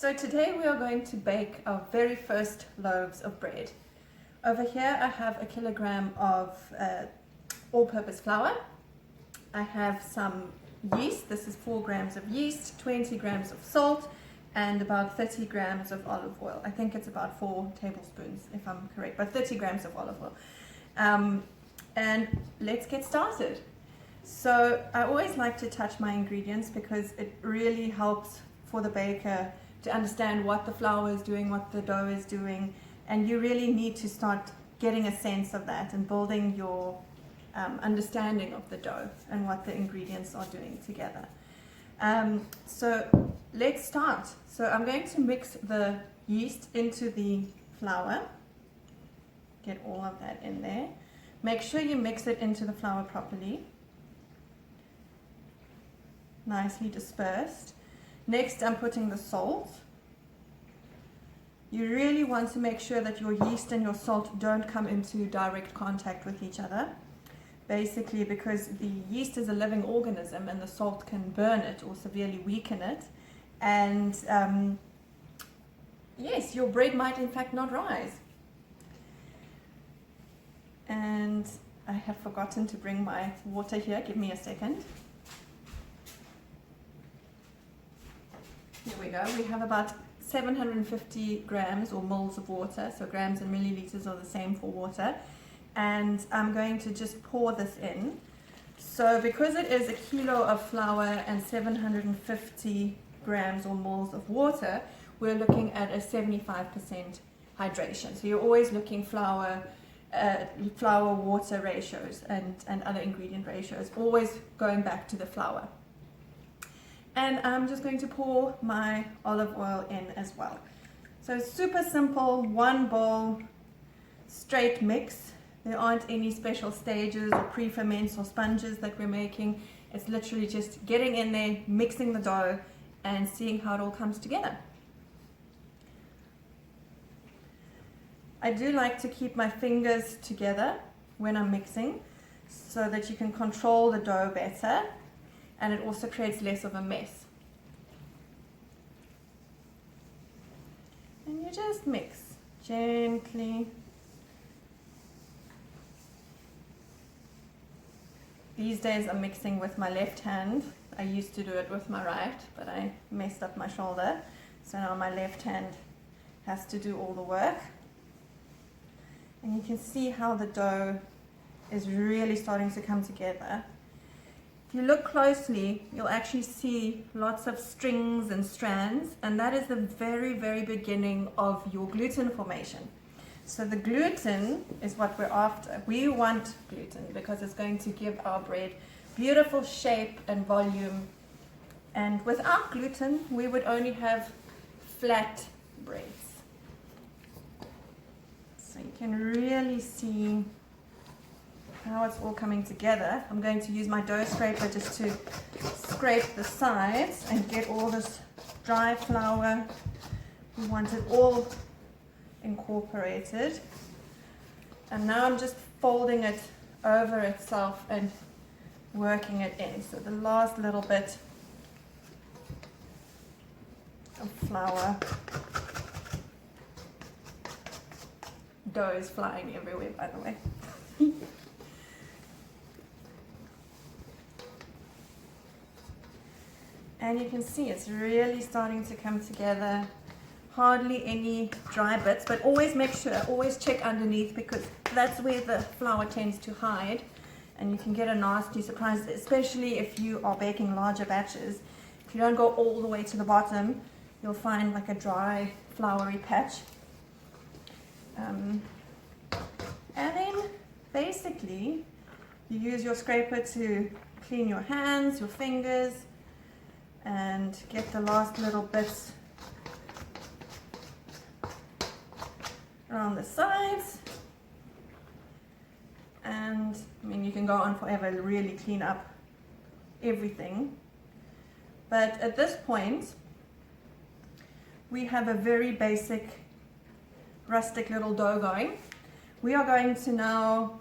So today we are going to bake our very first loaves of bread. Over here I have a kilogram of all-purpose flour. I have some yeast. This is 4 grams of yeast, 20 grams of salt, and about 30 grams of olive oil. I think it's about 4 tablespoons if I'm correct, but 30 grams of olive oil. And let's get started. So I always like to touch my ingredients because it really helps for the baker to understand what the flour is doing, what the dough is doing, and you really need to start getting a sense of that and building your understanding of the dough and what the ingredients are doing together. So let's start. So I'm going to mix the yeast into the flour. Get all of that in there. Make sure you mix it into the flour properly. Nicely dispersed. Next, I'm putting the salt. You really want to make sure that your yeast and your salt don't come into direct contact with each other. Basically, because the yeast is a living organism and the salt can burn it or severely weaken it. And yes, your bread might in fact not rise. And I have forgotten to bring my water here. Give me a second. Here we go. We have about 750 grams or moles of water. So grams and milliliters are the same for water. And I'm going to just pour this in. So because it is a kilo of flour and 750 grams or moles of water, we're looking at a 75% hydration. So you're always looking flour, water ratios and other ingredient ratios, always going back to the flour. And I'm just going to pour my olive oil in as well. So super simple, one bowl, straight mix. There aren't any special stages or pre-ferments or sponges that we're making. It's literally just getting in there, mixing the dough, and seeing how it all comes together. I do like to keep my fingers together when I'm mixing so that you can control the dough better. And it also creates less of a mess. And you just mix gently. These days I'm mixing with my left hand. I used to do it with my right, but I messed up my shoulder. So now my left hand has to do all the work. And you can see how the dough is really starting to come together. If you look closely, you'll actually see lots of strings and strands, and that is the very, very beginning of your gluten formation. So the gluten is what we're after. We want gluten because it's going to give our bread beautiful shape and volume. And without gluten, we would only have flat breads. So you can really see how it's all coming together. I'm going to use my dough scraper just to scrape the sides and get all this dry flour. We want it all incorporated. And now I'm just folding it over itself and working it in. So the last little bit of flour. Dough is flying everywhere, by the way. And you can see it's really starting to come together. Hardly any dry bits, but always make sure, always check underneath because that's where the flour tends to hide. And you can get a nasty surprise, especially if you are baking larger batches. If you don't go all the way to the bottom, you'll find like a dry, floury patch. And then basically, you use your scraper to clean your hands, your fingers, and get the last little bits around the sides. And I mean, you can go on forever to really clean up everything. But at this point, we have a very basic, rustic little dough going. We are going to now,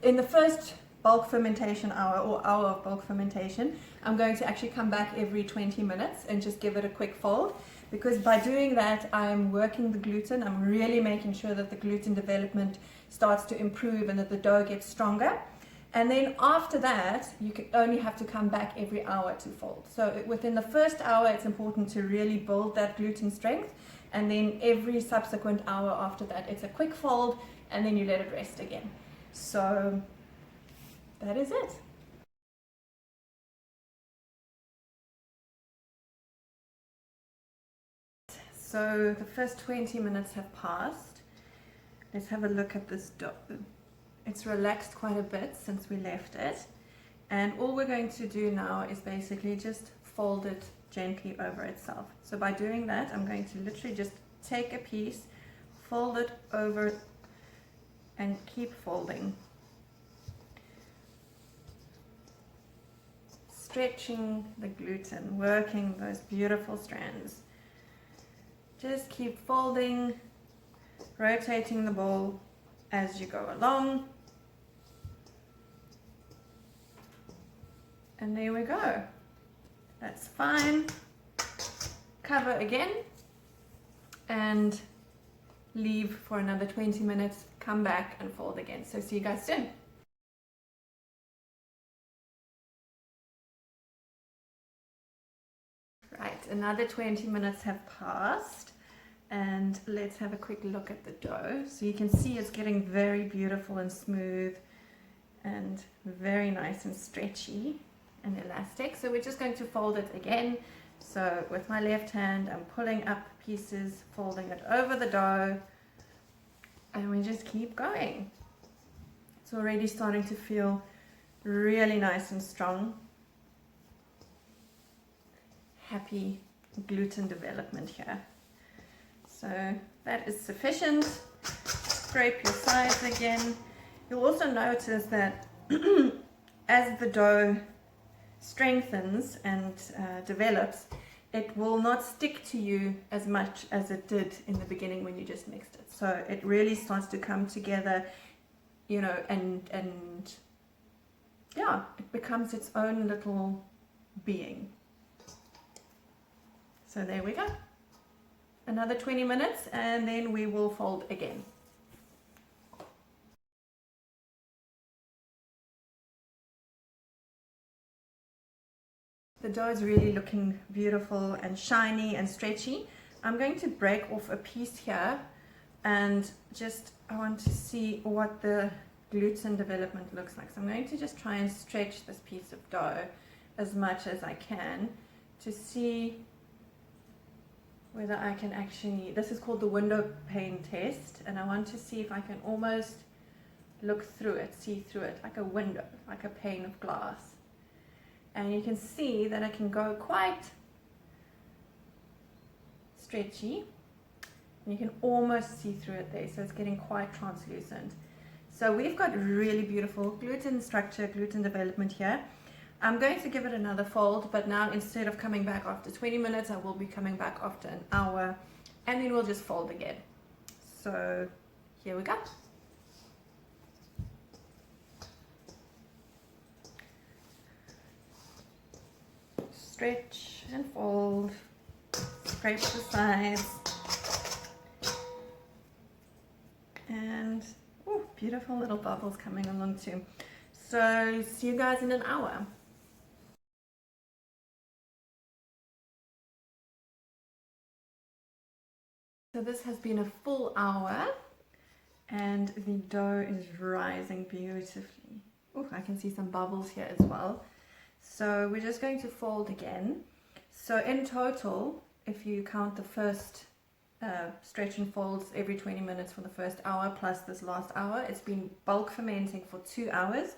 in the first bulk fermentation hour or hour of bulk fermentation, I'm going to actually come back every 20 minutes and just give it a quick fold because by doing that I'm working the gluten. I'm really making sure that the gluten development starts to improve and that the dough gets stronger. And then after that, you can only have to come back every hour to fold. So within the first hour, it's important to really build that gluten strength. And then every subsequent hour after that, it's a quick fold, and then you let it rest again. So that is it. So the first 20 minutes have passed. Let's have a look at this dough. It's relaxed quite a bit since we left it. And all we're going to do now is basically just fold it gently over itself. So by doing that, I'm going to literally just take a piece, fold it over, and keep folding. Stretching the gluten, working those beautiful strands. Just keep folding, rotating the ball as you go along. And there we go. That's fine. Cover again and leave for another 20 minutes. Come back and fold again. So see you guys soon. Right, another 20 minutes have passed. And let's have a quick look at the dough. So you can see it's getting very beautiful and smooth and very nice and stretchy and elastic. So we're just going to fold it again. So with my left hand, I'm pulling up pieces, folding it over the dough, and we just keep going. It's already starting to feel really nice and strong. Happy gluten development here. So that is sufficient. Scrape your sides again. You'll also notice that as the dough strengthens and develops, it will not stick to you as much as it did in the beginning when you just mixed it. So it really starts to come together, you know, and yeah, it becomes its own little being. So there we go. Another 20 minutes and then we will fold again. The dough is really looking beautiful and shiny and stretchy. I'm going to break off a piece here and just I want to see what the gluten development looks like. So I'm going to just try and stretch this piece of dough as much as I can to see whether I can actually, this is called the window pane test, and I want to see if I can almost look through it, see through it, like a window, like a pane of glass. And you can see that I can go quite stretchy, and you can almost see through it there, so it's getting quite translucent. So we've got really beautiful gluten structure, gluten development here. I'm going to give it another fold, but now instead of coming back after 20 minutes, I will be coming back after an hour, and then we'll just fold again. So here we go. Stretch and fold, scrape the sides, and ooh, beautiful little bubbles coming along too. So see you guys in an hour. So this has been a full hour and the dough is rising beautifully. Oh, I can see some bubbles here as well. So we're just going to fold again. So in total, if you count the first stretch and folds every 20 minutes for the first hour plus this last hour, it's been bulk fermenting for 2 hours.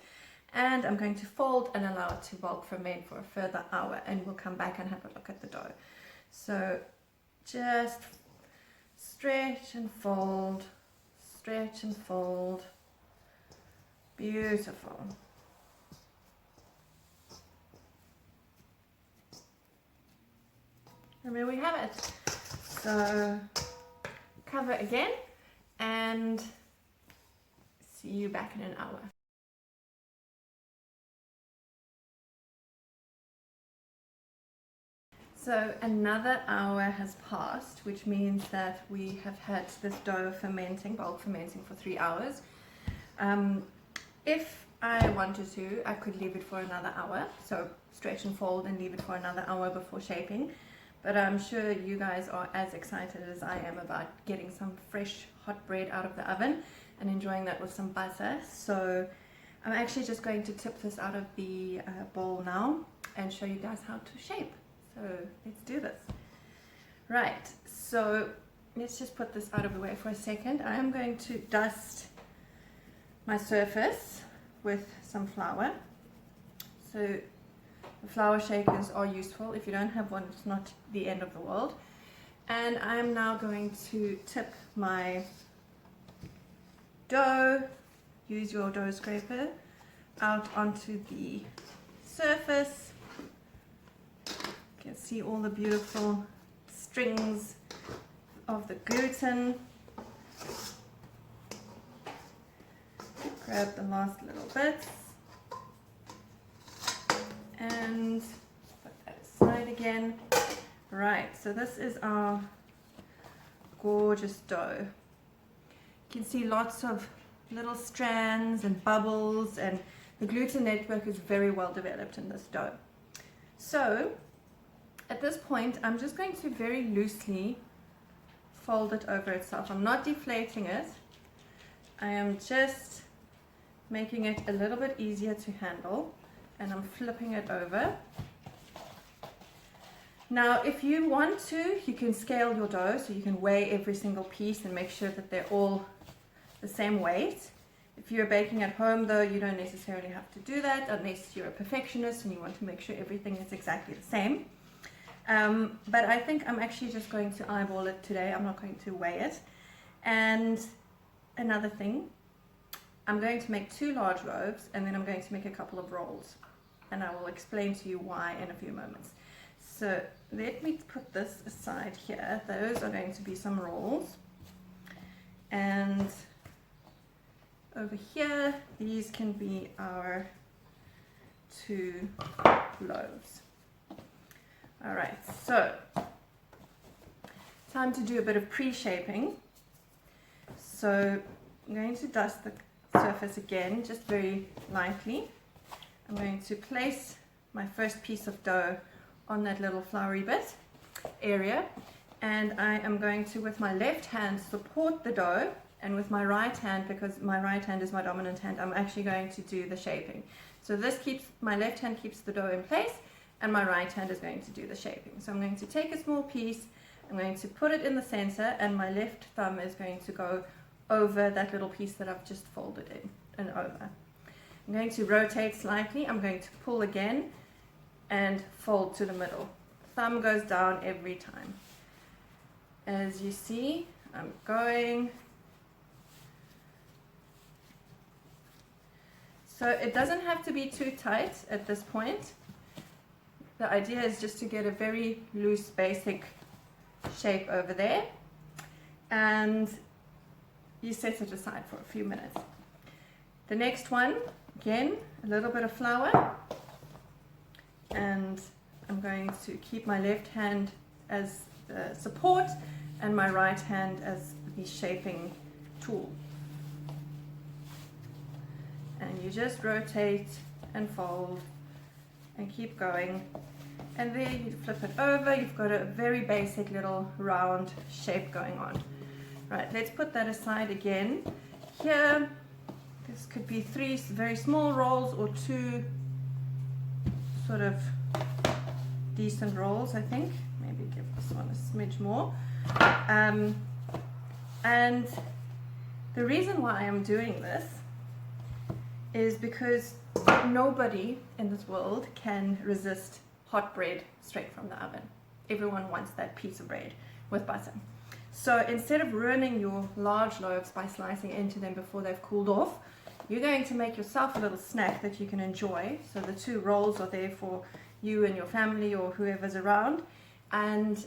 And I'm going to fold and allow it to bulk ferment for a further hour, and we'll come back and have a look at the dough. So just stretch and fold, stretch and fold. Beautiful. And there we have it. So cover again and see you back in an hour. So another hour has passed, which means that we have had this dough fermenting, bulk fermenting for 3 hours. If I wanted to, I could leave it for another hour, so stretch and fold and leave it for another hour before shaping. But I'm sure you guys are as excited as I am about getting some fresh hot bread out of the oven and enjoying that with some butter. So I'm actually just going to tip this out of the bowl now and show you guys how to shape. So let's do this. Right, so let's just put this out of the way for a second. I am going to dust my surface with some flour. So the flour shakers are useful. If you don't have one, it's not the end of the world. And I'm now going to tip my dough, use your dough scraper, out onto the surface. You can see all the beautiful strings of the gluten. Grab the last little bits and put that aside again. Right, so this is our gorgeous dough. You can see lots of little strands and bubbles, and the gluten network is very well developed in this dough. So at this point, I'm just going to very loosely fold it over itself. I'm not deflating it. I am just making it a little bit easier to handle, and I'm flipping it over. Now, if you want to, you can scale your dough, so you can weigh every single piece and make sure that they're all the same weight. If you're baking at home, though, you don't necessarily have to do that unless you're a perfectionist and you want to make sure everything is exactly the same. But I think I'm actually just going to eyeball it today. I'm not going to weigh it. And another thing, I'm going to make 2 large loaves, and then I'm going to make a couple of rolls. And I will explain to you why in a few moments. So let me put this aside here. Those are going to be some rolls. And over here, these can be our 2 loaves. All right, so time to do a bit of pre-shaping. So I'm going to dust the surface again, just very lightly. I'm going to place my first piece of dough on that little floury bit area, and I am going to, with my left hand, support the dough, and with my right hand, because my right hand is my dominant hand, I'm actually going to do the shaping. So this keeps, my left hand keeps the dough in place, and my right hand is going to do the shaping. So I'm going to take a small piece, I'm going to put it in the center, and my left thumb is going to go over that little piece that I've just folded in and over. I'm going to rotate slightly, I'm going to pull again and fold to the middle. Thumb goes down every time. As you see, I'm going. So it doesn't have to be too tight at this point. The idea is just to get a very loose, basic shape over there. And you set it aside for a few minutes. The next one, again, a little bit of flour. And I'm going to keep my left hand as the support and my right hand as the shaping tool. And you just rotate and fold and keep going. And there you flip it over, you've got a very basic little round shape going on. Right, let's put that aside again. Here, this could be 3 very small rolls or 2 sort of decent rolls, I think. Maybe give this one a smidge more. And the reason why I'm doing this is because nobody in this world can resist hot bread straight from the oven. Everyone wants that piece of bread with butter. So instead of ruining your large loaves by slicing into them before they've cooled off, you're going to make yourself a little snack that you can enjoy. So the 2 rolls are there for you and your family or whoever's around. And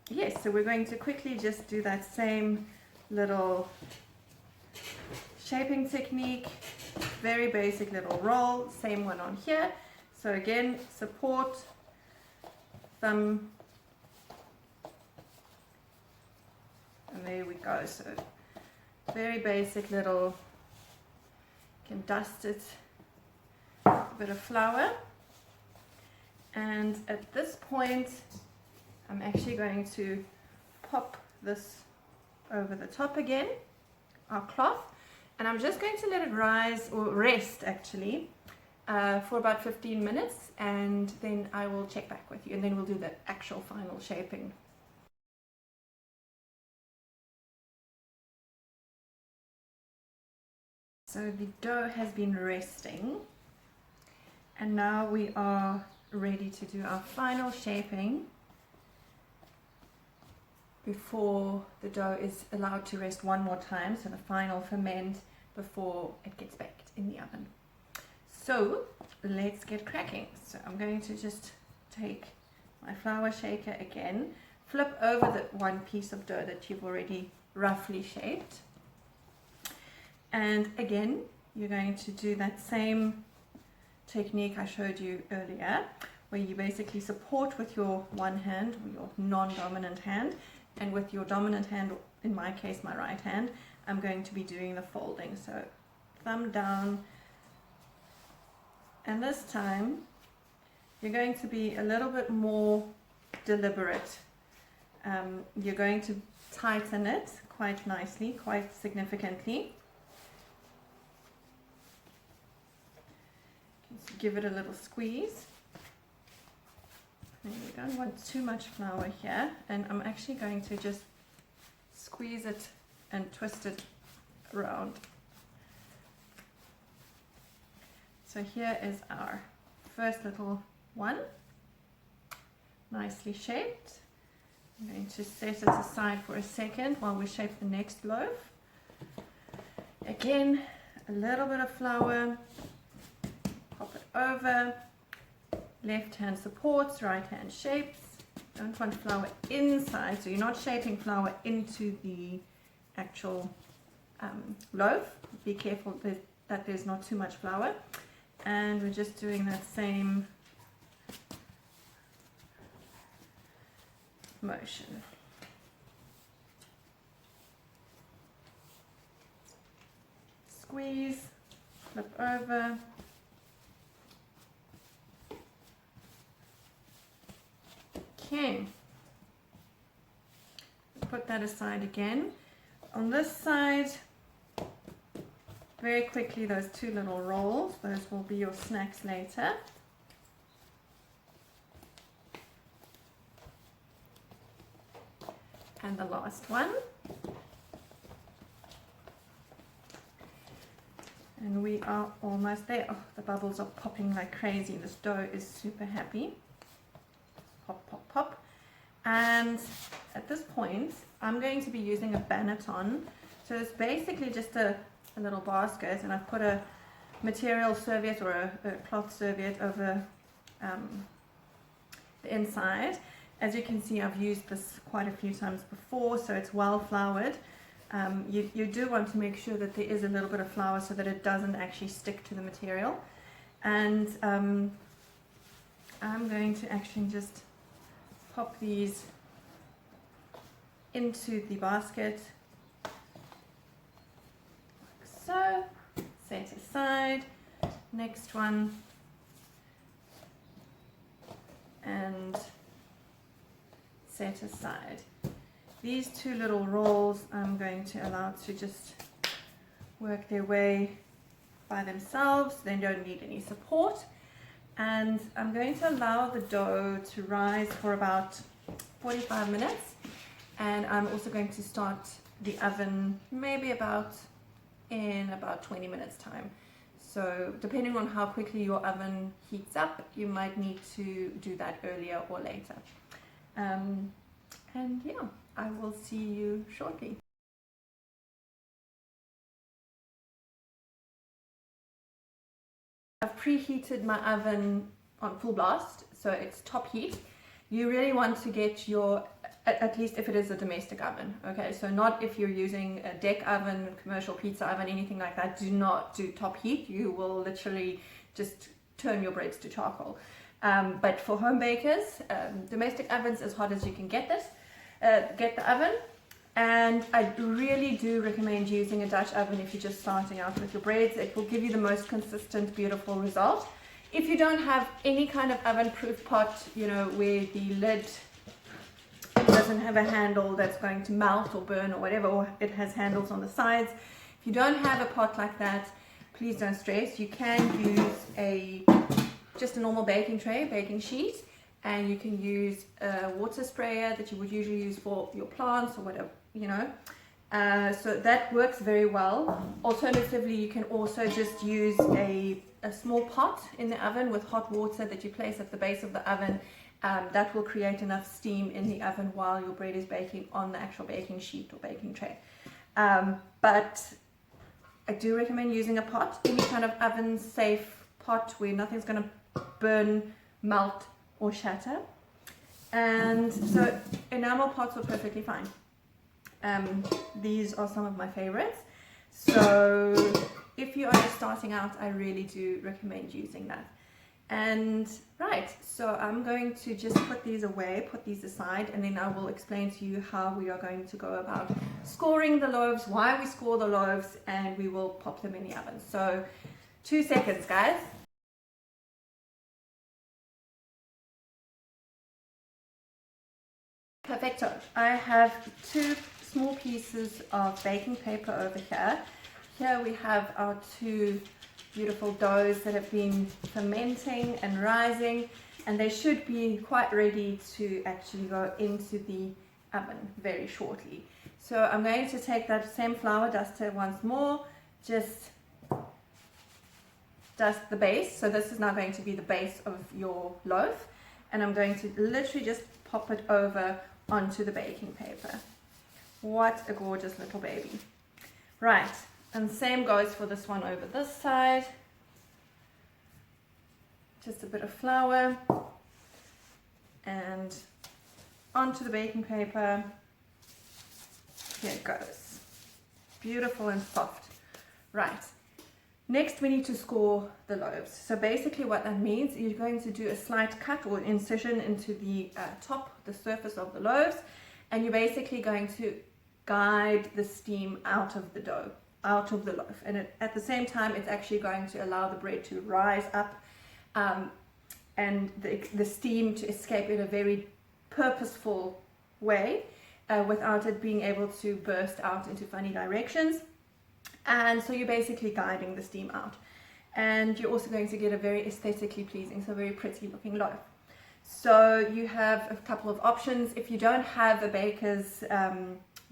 yes, so we're going to quickly just do that same little shaping technique. Very basic little roll, same one on here. So again, support, thumb go. So very basic little, you can dust it, a bit of flour. And at this point, I'm actually going to pop this over the top again, our cloth, and I'm just going to let it rise, or rest actually, for about 15 minutes, and then I will check back with you, and then we'll do the actual final shaping. So the dough has been resting, and now we are ready to do our final shaping before the dough is allowed to rest one more time, so the final ferment before it gets baked in the oven. So let's get cracking. So I'm going to just take my flour shaker again, flip over the one piece of dough that you've already roughly shaped, and again you're going to do that same technique I showed you earlier, where you basically support with your one hand, or your non-dominant hand, and with your dominant hand, in my case my right hand, I'm going to be doing the folding. So thumb down, and this time you're going to be a little bit more deliberate. You're going to tighten it quite nicely, quite significantly. Just give it a little squeeze. And we don't want too much flour here, and I'm actually going to just squeeze it and twist it around. So here is our first little one, nicely shaped. I'm going to set it aside for a second while we shape the next loaf. Again, a little bit of flour, pop it over. Left hand supports, right hand shapes. Don't want flour inside, so you're not shaping flour into the actual loaf. Be careful that there's not too much flour. And we're just doing that same motion. Squeeze, flip over. Okay, put that aside again. On this side, very quickly, those two little rolls, those will be your snacks later. And the last one. And we are almost there. Oh, the bubbles are popping like crazy. This dough is super happy. Pop, pop, pop. And at this point, I'm going to be using a banneton. So it's basically just a little basket, and I've put a material serviette or a cloth serviette over the inside. As you can see, I've used this quite a few times before, so it's well floured. You do want to make sure that there is a little bit of flour so that it doesn't actually stick to the material. And I'm going to actually just pop these into the basket, like so. Set aside. Next one, and set aside. These two little rolls I'm going to allow to just work their way by themselves. They don't need any support. And I'm going to allow the dough to rise for about 45 minutes. And I'm also going to start the oven maybe in about 20 minutes time. So depending on how quickly your oven heats up, you might need to do that earlier or later. And yeah, I will see you shortly. I've preheated my oven on full blast, so it's top heat. You really want to get your, at least if it is a domestic oven, okay? So not if you're using a deck oven, commercial pizza oven, anything like that. Do not do top heat. You will literally just turn your breads to charcoal. But for home bakers, domestic ovens, as hot as you can get the oven, And I really do recommend using a Dutch oven if you're just starting out with your breads. It will give you the most consistent, beautiful result. If you don't have any kind of oven-proof pot, you know, where the lid doesn't have a handle that's going to melt or burn or whatever, or it has handles on the sides. If you don't have a pot like that, please don't stress. You can use just a normal baking tray, baking sheet, and you can use a water sprayer that you would usually use for your plants or whatever, you know. So that works very well. Alternatively, you can also just use a small pot in the oven with hot water that you place at the base of the oven. That will create enough steam in the oven while your bread is baking on the actual baking sheet or baking tray. But I do recommend using a pot, any kind of oven safe pot where nothing's going to burn, melt or shatter. And so enamel pots are perfectly fine. These are some of my favorites. So if you are just starting out, I really do recommend using that. And right, so I'm going to just put these away, put these aside, and then I will explain to you how we are going to go about scoring the loaves, why we score the loaves, and we will pop them in the oven. So 2 seconds, guys. Perfecto. I have 2 small pieces of baking paper over here. Here we have our 2 beautiful doughs that have been fermenting and rising, and they should be quite ready to actually go into the oven very shortly. So I'm going to take that same flour duster once more, just dust the base. So this is now going to be the base of your loaf, and I'm going to literally just pop it over onto the baking paper. What a gorgeous little baby. Right, and same goes for this one over this side. Just a bit of flour and onto the baking paper. Here it goes. Beautiful and soft. Right, next we need to score the loaves. So basically what that means is you're going to do a slight cut or incision into the the surface of the loaves, and you're basically going to guide the steam out of the dough, out of the loaf, and at the same time it's actually going to allow the bread to rise up and the steam to escape in a very purposeful way without it being able to burst out into funny directions. And so you're basically guiding the steam out, and you're also going to get a very aesthetically pleasing, so very pretty looking loaf. So you have a couple of options. If you don't have a baker's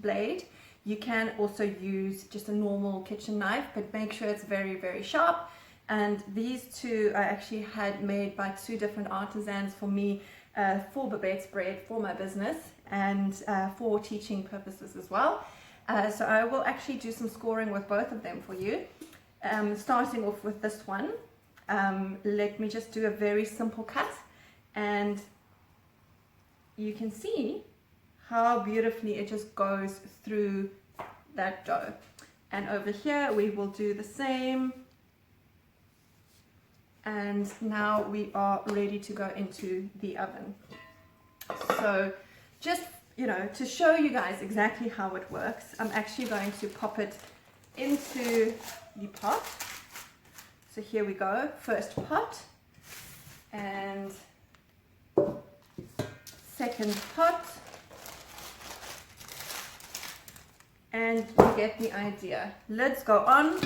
blade, you can also use just a normal kitchen knife, but make sure it's very, very sharp. And these 2 I actually had made by 2 different artisans for me, for Babette's bread, for my business, and for teaching purposes as well. So I will actually do some scoring with both of them for you. Starting off with this one, let me just do a very simple cut, and you can see how beautifully it just goes through that dough. And over here we will do the same, and now we are ready to go into the oven. So just, you know, to show you guys exactly how it works, I'm actually going to pop it into the pot. So here we go, first pot, and second pot, and you get the idea. Lids go on,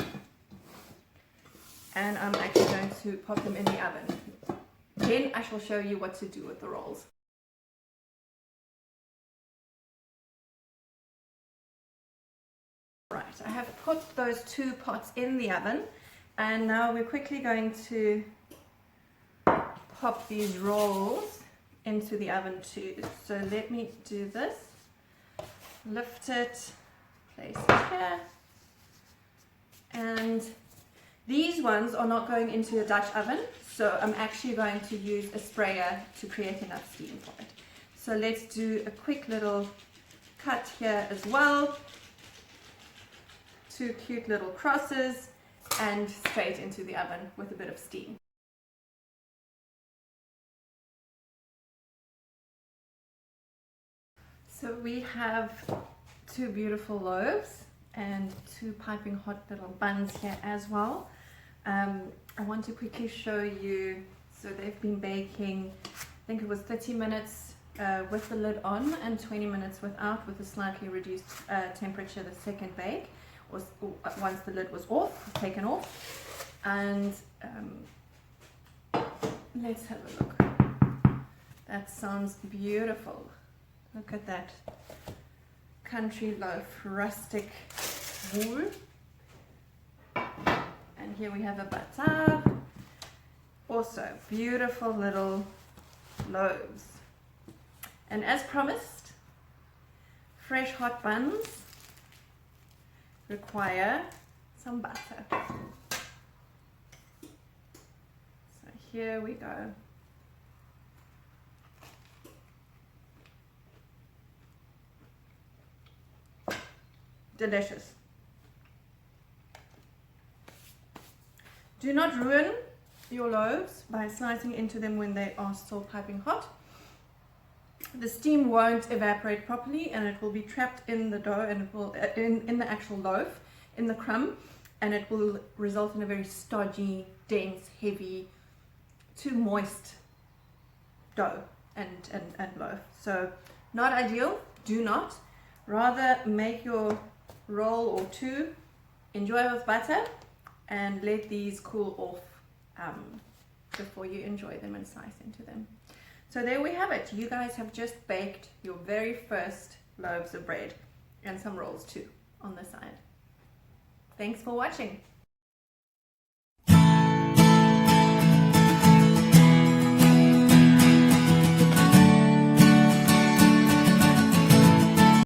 and I'm actually going to pop them in the oven. Then I shall show you what to do with the rolls. Right, I have put those 2 pots in the oven, and now we're quickly going to pop these rolls into the oven too. So let me do this, lift it, place it here, and these ones are not going into a Dutch oven, so I'm actually going to use a sprayer to create enough steam for it. So let's do a quick little cut here as well. 2 cute little crosses, and straight into the oven with a bit of steam. So we have two beautiful loaves and two piping hot little buns here as well. I want to quickly show you, so they've been baking, I think it was 30 minutes with the lid on and 20 minutes without, with a slightly reduced temperature the second bake, was once the lid was off, taken off. And let's have a look. That sounds beautiful. Look at that country loaf, rustic wool. And here we have a butter. Also beautiful little loaves. And as promised, fresh hot buns require some butter. So here we go. Delicious. Do not ruin your loaves by slicing into them when they are still piping hot. The steam won't evaporate properly and it will be trapped in the dough, and it will in the actual loaf, in the crumb, and it will result in a very stodgy, dense, heavy, too moist dough and loaf. So not ideal. Do not. Rather make your roll or two, enjoy with butter, and let these cool off before you enjoy them and slice into them. So there we have it. You guys have just baked your very first loaves of bread, and some rolls too on the side. Thanks for watching.